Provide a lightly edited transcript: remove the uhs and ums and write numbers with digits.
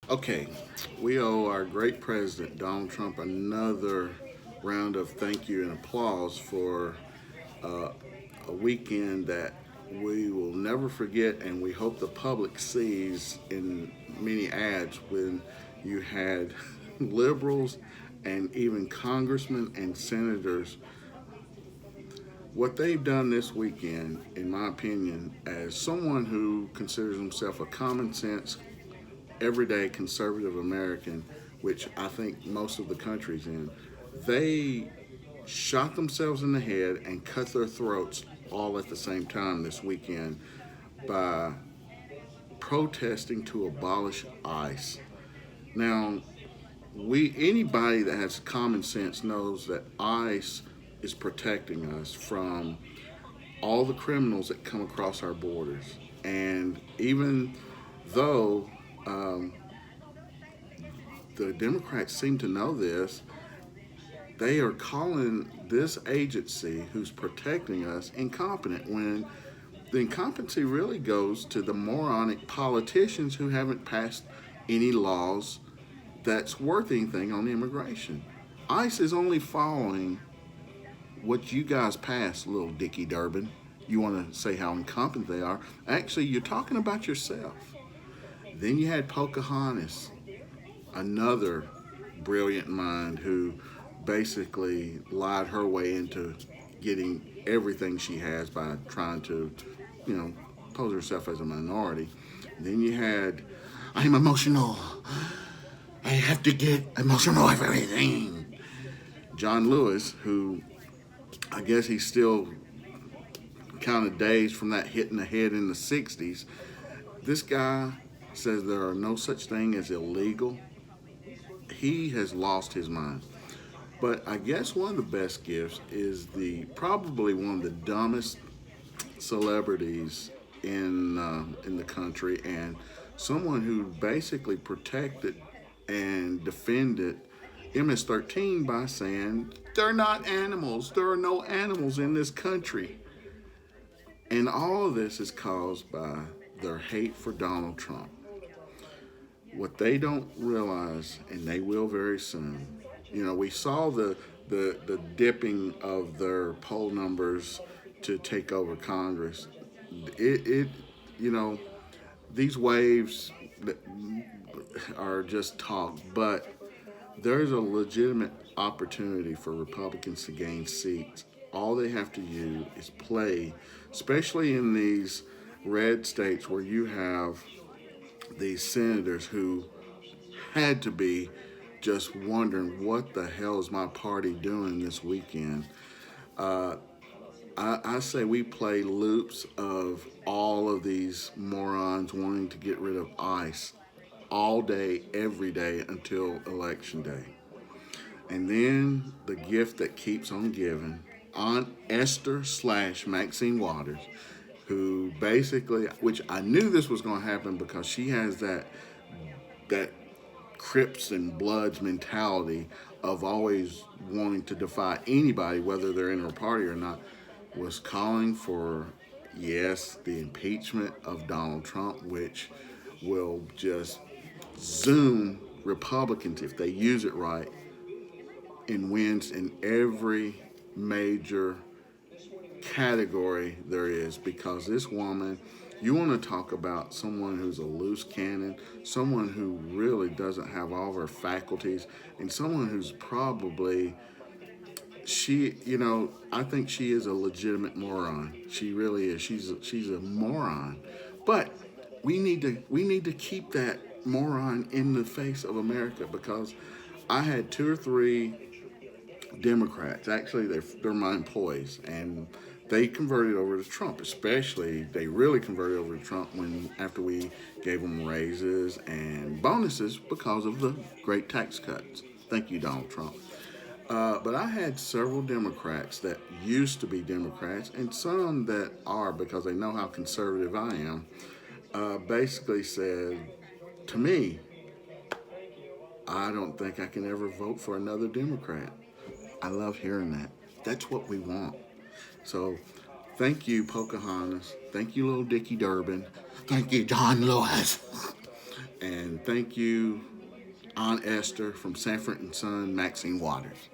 Okay, we owe our great president, Donald Trump, another round of thank you and applause for uh, a weekend that we will never forget, and we hope the public sees in many ads when you had liberals and even congressmen and senators. What they've done this weekend, in my opinion, as someone who considers himself a common sense everyday conservative American, which I think most of the country's in, they shot themselves in the head and cut their throats all at the same time this weekend by protesting to abolish ICE. Now, we anybody that has common sense knows that ICE is protecting us from all the criminals that come across our borders. And even though the Democrats seem to know this, they are calling this agency who's protecting us incompetent when the incompetency really goes to the moronic politicians who haven't passed any laws that's worth anything on immigration. ICE is only following what you guys passed, little Dickie Durbin. You want to say how incompetent they are. Actually, you're talking about yourself. Then you had Pocahontas, another brilliant mind who basically lied her way into getting everything she has by trying to, you know, pose herself as a minority. Then you had, I'm emotional. I have to get emotional over everything. John Lewis, who I guess he's still kind of dazed from that hit in the head in the 60s. This guy says there are no such thing as illegal. He has lost his mind. But I guess one of the best gifts is the probably one of the dumbest celebrities in the country, and someone who basically protected and defended MS-13 by saying they're not animals. There are no animals in this country, and all of this is caused by their hate for Donald Trump. What they don't realize, and they will very soon, we saw the dipping of their poll numbers to take over Congress. It you know, these waves are just talk, but there's a legitimate opportunity for Republicans to gain seats. All they have to do is play, especially in these red states where you have these senators who had to be just wondering what the hell is my party doing this weekend. Uh, I say we play loops of all of these morons wanting to get rid of ICE all day, every day until election day. And then the gift that keeps on giving, Aunt Esther slash Maxine Waters, who basically, which I knew this was going to happen because she has that Crips and Bloods mentality of always wanting to defy anybody, whether they're in her party or not, was calling for, yes, the impeachment of Donald Trump, which will just zoom Republicans, if they use it right, and wins in every major category there is, because this woman, you want to talk about someone who's a loose cannon, someone who really doesn't have all of her faculties, and someone who's probably, I think she is a legitimate moron. She really is. She's a moron. But we need to keep that moron in the face of America, because I had two or three Democrats. Actually, they're my employees, and they converted over to Trump. Especially, they really converted over to Trump when after we gave them raises and bonuses because of the great tax cuts. Thank you, Donald Trump. But I had several Democrats that used to be Democrats, and some that are because they know how conservative I am. Basically said to me, I don't think I can ever vote for another Democrat. I love hearing that. That's what we want. So, thank you, Pocahontas. Thank you, little Dickie Durbin. Thank you, John Lewis. And thank you, Aunt Esther from Sanford and Son, Maxine Waters.